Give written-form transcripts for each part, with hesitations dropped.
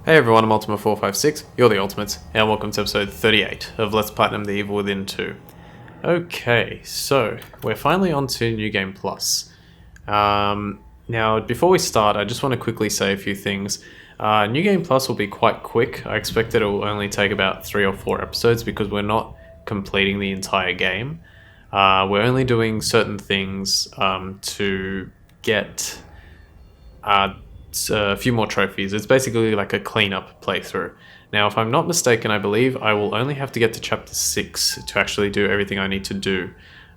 Hey everyone, I'm Ultima456, you're the Ultimates, and welcome to episode 38 of Let's Platinum the Evil Within 2. Okay, so we're finally on to New Game Plus. Now, before we start, I just want to quickly say a few things. New Game Plus will be quite quick. I expect that it will only take about 3 or 4 episodes because we're not completing the entire game. We're only doing certain things to get a few more trophies. It's basically like a cleanup playthrough. Now, if I'm not mistaken, I believe I will only have to get to chapter 6 to actually do everything I need to do.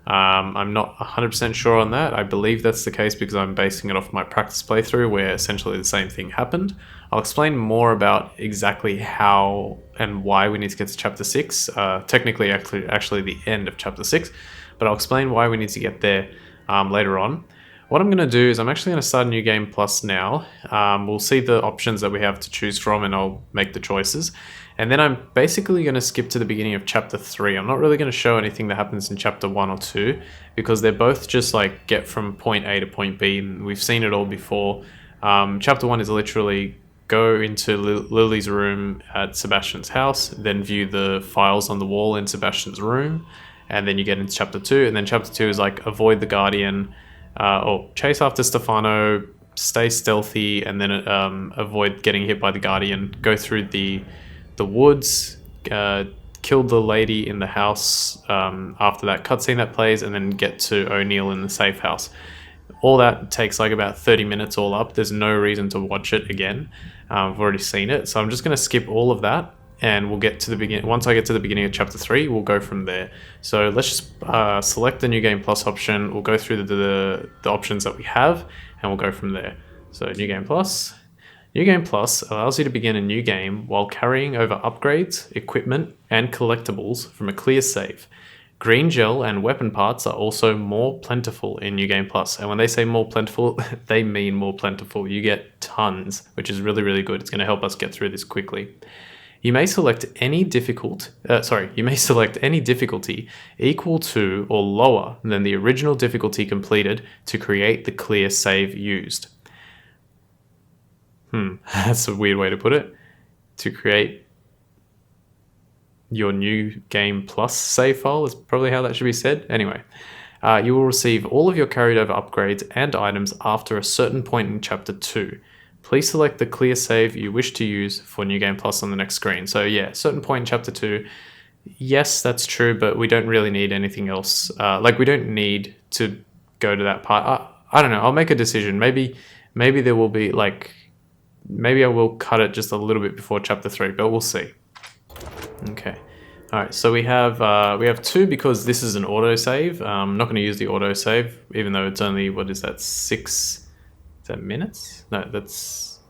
I'm not 100% sure on that. I believe that's the case because I'm basing it off my practice playthrough where essentially the same thing happened. I'll explain more about exactly how and why we need to get to chapter 6. Technically, actually the end of chapter 6, but I'll explain why we need to get there later on. What I'm going to do is I'm actually going to start a New Game Plus now. We'll see the options that we have to choose from and I'll make the choices. And then I'm basically going to skip to the beginning of Chapter 3. I'm not really going to show anything that happens in Chapter 1 or 2 because they're both just like get from point A to point B and we've seen it all before. Chapter 1 is literally go into Lily's room at Sebastian's house, then view the files on the wall in Sebastian's room, and then you get into Chapter 2. And then Chapter 2 is like avoid the Guardian, or chase after Stefano, stay stealthy, and then avoid getting hit by the Guardian. Go through the woods, kill the lady in the house after that cutscene that plays, and then get to O'Neill in the safe house. All that takes like about 30 minutes all up. There's no reason to watch it again. I've already seen it, so I'm just going to skip all of that. And we'll get to the beginning. Once I get to the beginning of chapter 3, we'll go from there. So let's just select the New Game Plus option. We'll go through the options that we have, and we'll go from there. So New Game Plus. New Game Plus allows you to begin a new game while carrying over upgrades, equipment, and collectibles from a clear save. Green gel and weapon parts are also more plentiful in New Game Plus. And when they say more plentiful, they mean more plentiful. You get tons, which is really, really good. It's going to help us get through this quickly. You may select any difficulty equal to or lower than the original difficulty completed to create the clear save used. That's a weird way to put it. To create your New Game Plus save file is probably how that should be said. Anyway, you will receive all of your carried over upgrades and items after a certain point in Chapter 2. Please select the clear save you wish to use for New Game Plus on the next screen. So yeah, certain point in Chapter 2, yes, that's true, but we don't really need anything else. We don't need to go to that part. I don't know, I'll make a decision. Maybe there will be, maybe I will cut it just a little bit before Chapter 3, but we'll see. Okay. Alright, so we have 2 because this is an autosave. I'm not going to use the autosave, even though it's only, what is that, 6... Is that minutes? No, that's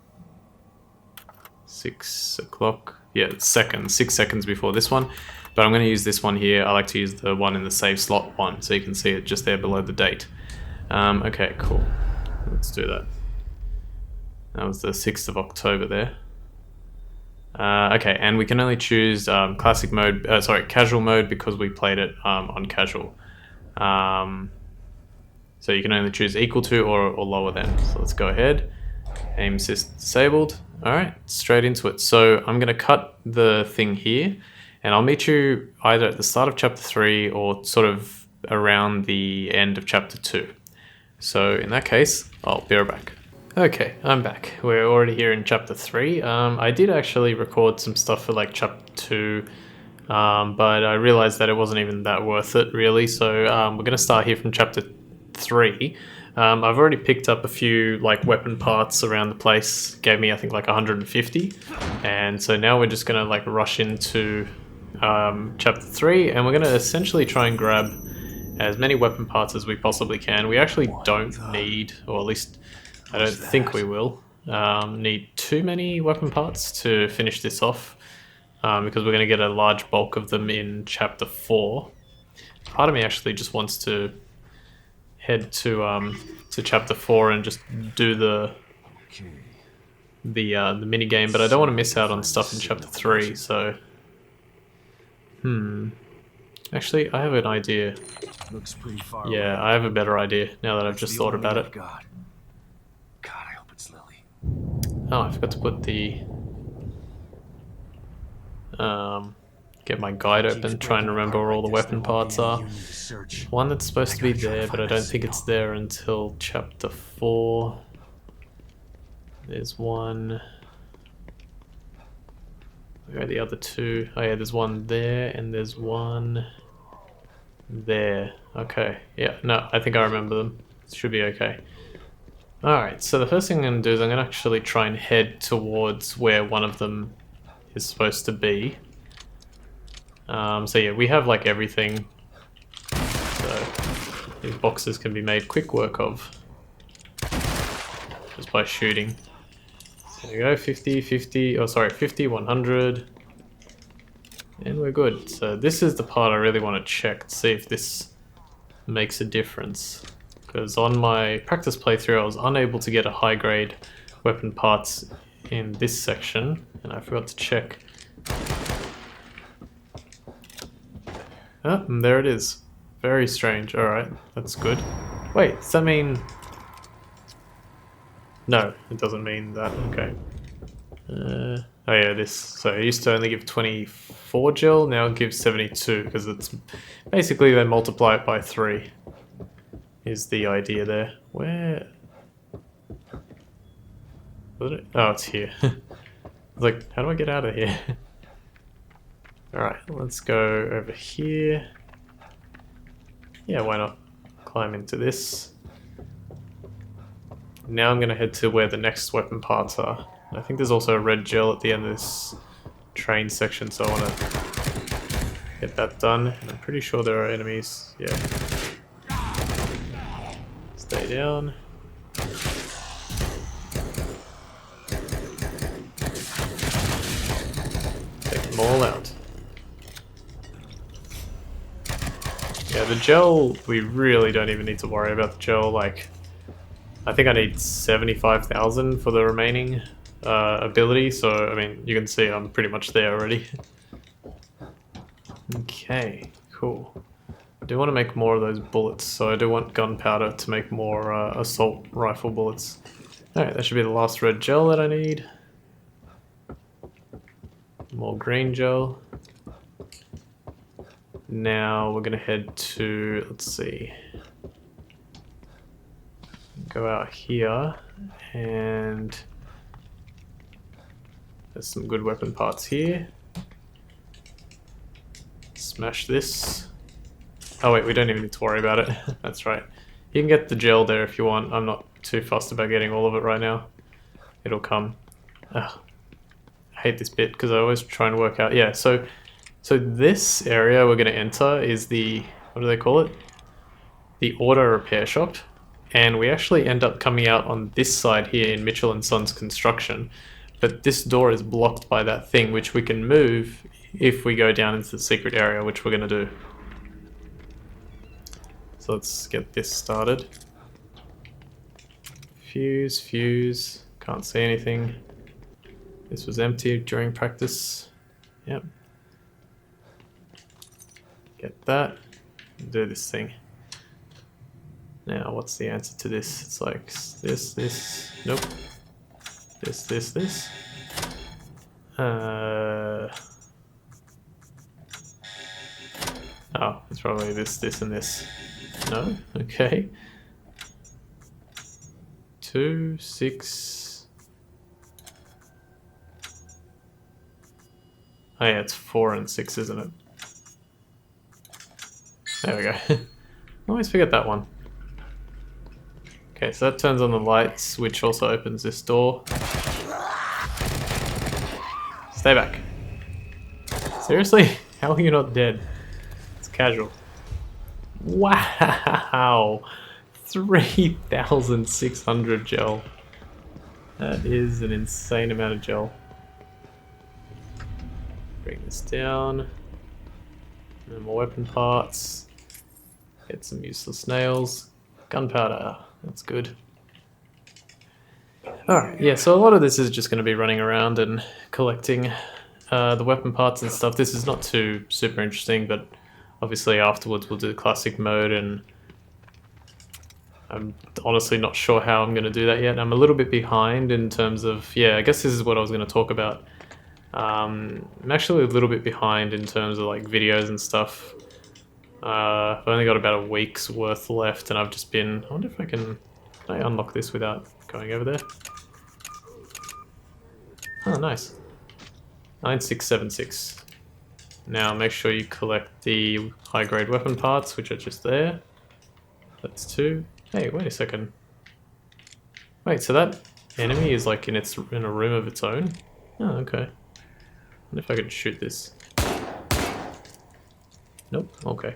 6 o'clock. Yeah, it's seconds. 6 seconds before this one. But I'm going to use this one here. I like to use the one in the save slot one, so you can see it just there below the date. Okay, cool. Let's do that. That was the 6th of October there. Okay, and we can only choose classic mode, casual mode because we played it on casual. So you can only choose equal to or lower than. So let's go ahead. Aim assist disabled. Alright, straight into it. So I'm going to cut the thing here and I'll meet you either at the start of Chapter 3 or sort of around the end of Chapter 2. So in that case, I'll be right back. Okay, I'm back. We're already here in Chapter 3. I did actually record some stuff for Chapter 2, but I realized that it wasn't even that worth it really. So we're going to start here from Chapter 3. I've already picked up a few weapon parts around the place. Gave me I think 150, and so now we're just gonna rush into Chapter 3, and we're gonna essentially try and grab as many weapon parts as we possibly can. We actually don't need, or at least I don't think we will need too many weapon parts to finish this off, because we're gonna get a large bulk of them in Chapter 4. Part of me actually just wants to head to Chapter 4 and just do the mini game, but I don't want to miss out on stuff in Chapter 3. So, actually, I have an idea. Looks pretty far Yeah, away. I have a better idea now that I've just thought about it. God, I hope it's Lily. Oh, I forgot to put the Get my guide open, try and remember where all the weapon parts are. One that's supposed to be there, but I don't think it's there until chapter 4. There's one. Where are the other two? Oh yeah, there's one there and there's one there. Okay, yeah, no, I think I remember them. It should be okay. Alright, so the first thing I'm going to do is I'm going to actually try and head towards where one of them is supposed to be. So yeah, we have like everything. So these boxes can be made quick work of. Just by shooting. So there we go, 50, 50, oh sorry, 50, 100. And we're good. So this is the part I really want to check to see if this makes a difference. Because on my practice playthrough I was unable to get a high grade weapon parts in this section. And I forgot to check. Oh, and there it is. Very strange. Alright, that's good. Wait, does that mean... No, it doesn't mean that. Okay. Oh yeah, this. So it used to only give 24 gel, now it gives 72, because it's... Basically they multiply it by 3. Is the idea there. Where... Was it? Oh, it's here. I was like, how do I get out of here? Alright, let's go over here. Yeah, why not? Climb into this. Now I'm going to head to where the next weapon parts are. I think there's also a red gel at the end of this train section, so I want to get that done. And I'm pretty sure there are enemies. Yeah. Stay down. Take them all out. Yeah, the gel, we really don't even need to worry about the gel. Like, I think I need 75,000 for the remaining ability, so I mean, you can see I'm pretty much there already. Okay, cool. I do want to make more of those bullets, so I do want gunpowder to make more assault rifle bullets. Alright, that should be the last red gel that I need. More green gel. Now we're going to head to, let's see, go out here, and there's some good weapon parts here. Smash this. Oh wait, we don't even need to worry about it. That's right. You can get the gel there if you want. I'm not too fussed about getting all of it right now. It'll come. Ugh. I hate this bit because I always try and work out. Yeah, so this area we're going to enter is the, what do they call it? The auto repair shop. And we actually end up coming out on this side here in Mitchell and Sons Construction. But this door is blocked by that thing, which we can move if we go down into the secret area, which we're going to do. So let's get this started. Fuse, fuse. Can't see anything. This was empty during practice. Yep. Get that. Do this thing. Now, what's the answer to this? It's like this, this. Nope. This, this, this. Oh, it's probably this, this, and this. No? Okay. 2, 6. Oh yeah, it's 4 and 6, isn't it? There we go. I always forget that one. Okay, so that turns on the lights, which also opens this door. Stay back. Seriously? How are you not dead? It's casual. Wow! 3,600 gel. That is an insane amount of gel. Bring this down. No more weapon parts. Get some useless nails. Gunpowder. That's good. Alright, yeah, so a lot of this is just going to be running around and collecting the weapon parts and stuff. This is not too super interesting, but obviously afterwards we'll do the classic mode, and I'm honestly not sure how I'm going to do that yet. I'm a little bit behind in terms of, yeah, I guess this is what I was going to talk about. I'm actually a little bit behind in terms of like videos and stuff. I've only got about a week's worth left, and I've just been. I wonder if can I unlock this without going over there? Oh, nice. 9676. Now make sure you collect the high-grade weapon parts, which are just there. That's 2. Hey, wait a second. Wait, so that enemy is like in a room of its own? Oh, okay. I wonder if I can shoot this. Nope. Okay.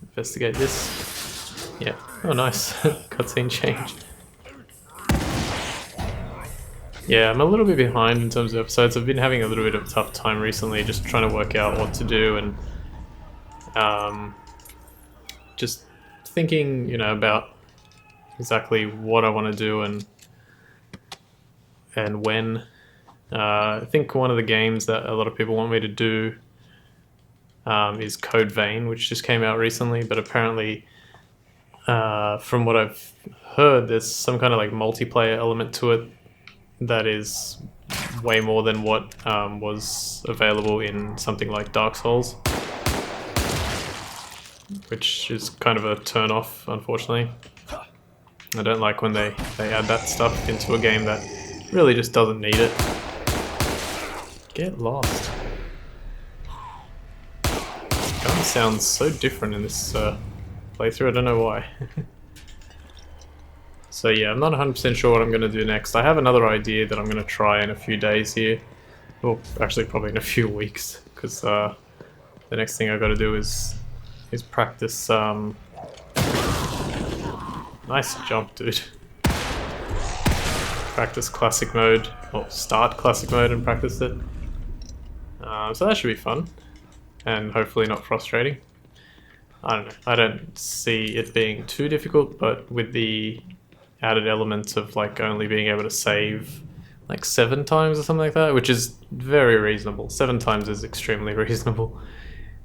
Investigate this. Yeah. Oh, nice. Cutscene change. Yeah, I'm a little bit behind in terms of episodes. I've been having a little bit of a tough time recently, just trying to work out what to do and just thinking, about exactly what I want to do and when. I think one of the games that a lot of people want me to do is Code Vein, which just came out recently, but apparently, from what I've heard, there's some kind of like multiplayer element to it that is way more than what was available in something like Dark Souls, which is kind of a turn off, unfortunately. I don't like when they add that stuff into a game that really just doesn't need it. Get lost. Gun sounds so different in this playthrough, I don't know why. So yeah, I'm not 100% sure what I'm going to do next. I have another idea that I'm going to try in a few days here. Well, actually probably in a few weeks, because the next thing I've got to do is practice... Nice jump, dude. Practice classic mode, or start classic mode and practice it. So that should be fun, and hopefully not frustrating. I don't know, I don't see it being too difficult, but with the added element of like only being able to save like 7 times or something like that, which is very reasonable. 7 times is extremely reasonable.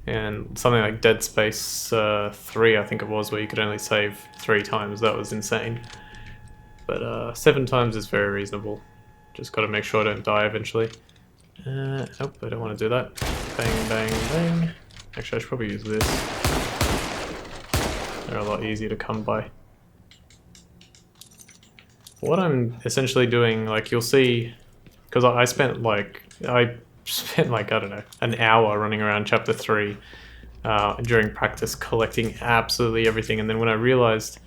And something like Dead Space 3, I think it was, where you could only save 3 times. That was insane. But 7 times is very reasonable. Just got to make sure I don't die eventually. Nope, I don't want to do that. Bang, bang, bang. Actually, I should probably use this. They're a lot easier to come by. What I'm essentially doing, like you'll see, because I spent like, I don't know, an hour running around chapter 3 during practice collecting absolutely everything, and then when I realized,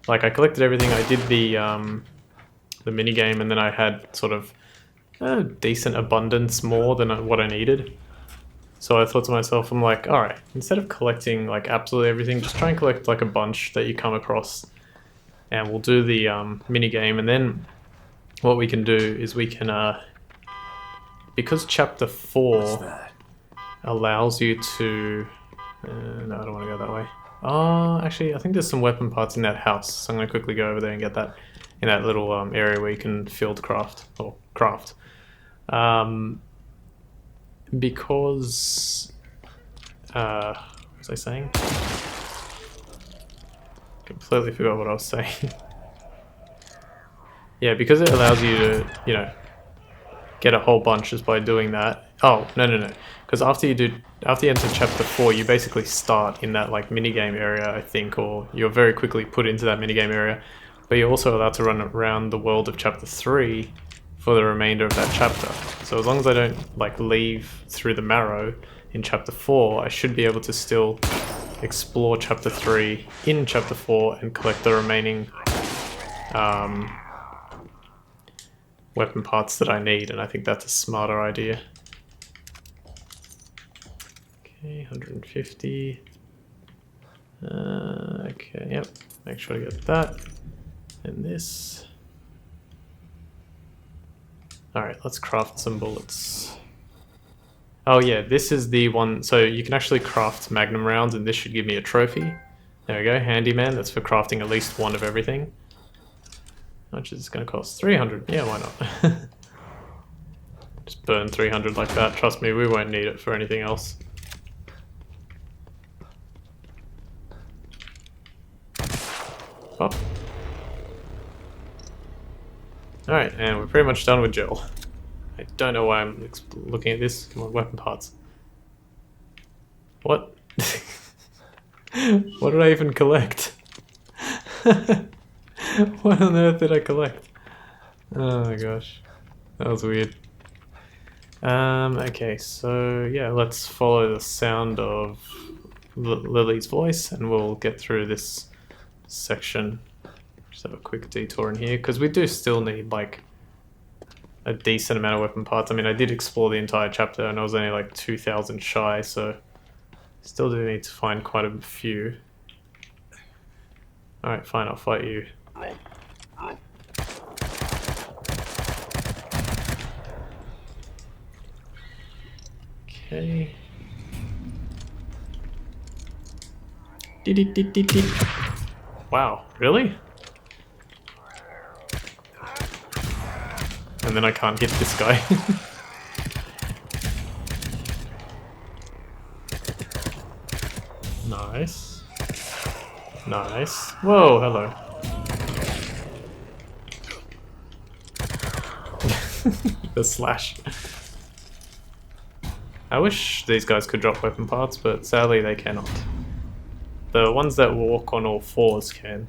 like I collected everything, I did the mini game, and then I had sort of a decent abundance more than what I needed. So I thought to myself, I'm like, alright, instead of collecting like absolutely everything, just try and collect like a bunch that you come across, and we'll do the mini game, and then what we can do is we can because chapter 4 allows you to... no, I don't want to go that way. Actually, I think there's some weapon parts in that house, so I'm going to quickly go over there and get that in that little area where you can field craft, or craft. Because... what was I saying? Completely forgot what I was saying. Yeah, because it allows you to, get a whole bunch just by doing that. Oh, no. Because after you enter chapter 4, you basically start in that like minigame area, I think, or you're very quickly put into that minigame area. But you're also allowed to run around the world of chapter 3 for the remainder of that chapter. So as long as I don't like leave through the marrow in chapter 4, I should be able to still explore chapter 3 in chapter 4 and collect the remaining weapon parts that I need, and I think that's a smarter idea. Okay, 150. Okay, yep. Make sure to get that and this. Alright, let's craft some bullets. Oh yeah, this is the one, so you can actually craft magnum rounds, and this should give me a trophy. There we go, Handyman, that's for crafting at least one of everything. How much is this going to cost? 300. Yeah, why not? Just burn 300 like that. Trust me, we won't need it for anything else. Oh. Alright, and we're pretty much done with gel. I don't know why I'm looking at this. Come on, weapon parts. What? What did I even collect? What on earth did I collect? Oh my gosh. That was weird. Okay, so yeah, let's follow the sound of Lily's voice and we'll get through this section. Just have a quick detour in here, because we do still need like a decent amount of weapon parts. I mean, I did explore the entire chapter and I was only like 2,000 shy, so still do need to find quite a few. Alright, fine, I'll fight you. Okay. Wow, really? And then I can't hit this guy. Nice. Nice. Whoa, hello. The slash. I wish these guys could drop weapon parts, but sadly they cannot. The ones that walk on all fours can.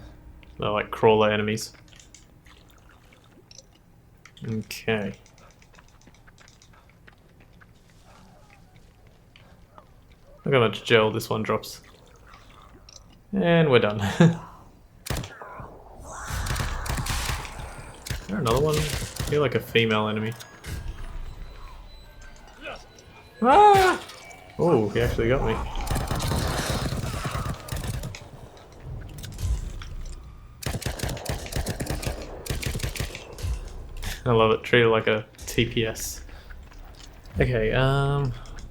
They're like crawler enemies. Okay. Look how much gel this one drops. And we're done. Is there another one? I feel like a female enemy. Ah! Oh, he actually got me. I love it, treated like a TPS. Okay,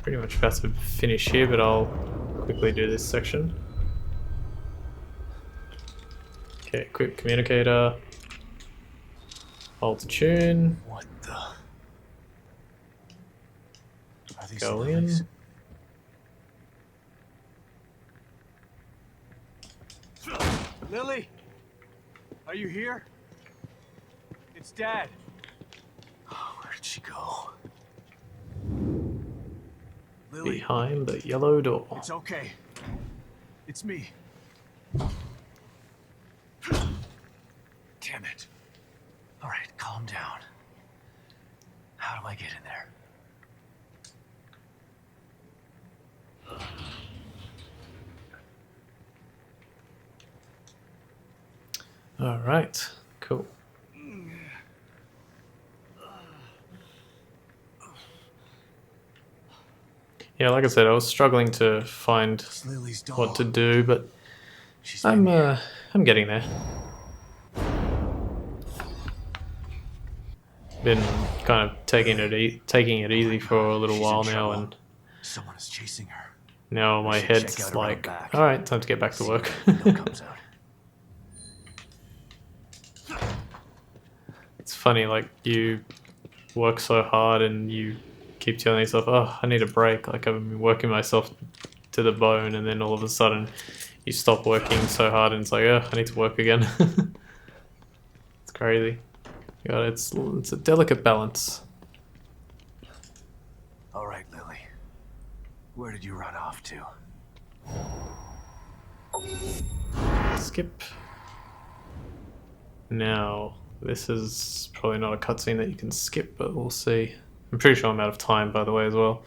pretty much about to finish here, but I'll quickly do this section. Okay, quick communicator. Hold tune. What the? Are these Go Lilies? in. Lily? Are you here? It's Dad. Oh, where did she go? Lily, Behind the yellow door. it's okay. It's me. Damn it. All right, calm down. How do I get in there? Alright, cool. Yeah, like I said, I was struggling to find It's Lily's doll. what to do, but She's I'm been here. I'm getting there. Been kind of taking it easy for a little She's while in now, trouble. and Someone is chasing her. now my should check head's out around like, back. alright, time to get back to See work. if the comes out. It's funny, like, you work so hard and you keep telling yourself, oh, I need a break, like I've been working myself to the bone, and then all of a sudden you stop working so hard and it's like, oh, I need to work again. It's crazy. God, it's a delicate balance. All right, Lily. Where did you run off to? Skip. Now, this is probably not a cutscene that you can skip, but we'll see. I'm pretty sure I'm out of time, by the way, as well.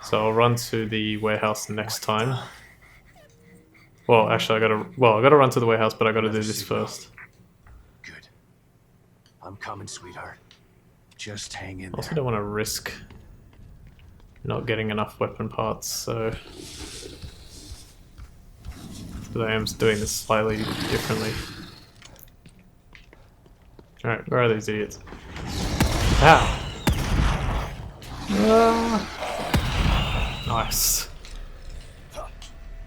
So I'll run to the warehouse next time. Well, actually, I gotta run to the warehouse, but I gotta do Another this signal. first. Good. I'm coming, sweetheart. Just hang in I also there. don't want to risk not getting enough weapon parts, so but I am doing this slightly differently. Alright, where are these idiots? Ow! Nice.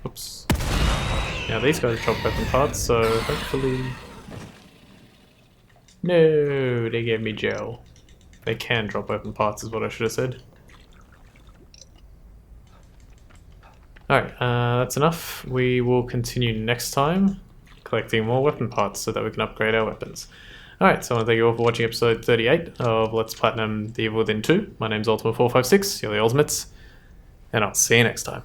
Oops. Now these guys drop weapon parts, so hopefully... No, they gave me gel. They can drop weapon parts is what I should have said. Alright, that's enough. We will continue next time, collecting more weapon parts so that we can upgrade our weapons. Alright, so I want to thank you all for watching episode 38 of Let's Platinum The Evil Within 2. My name's Ultima456, you're the Ultimates, and I'll see you next time.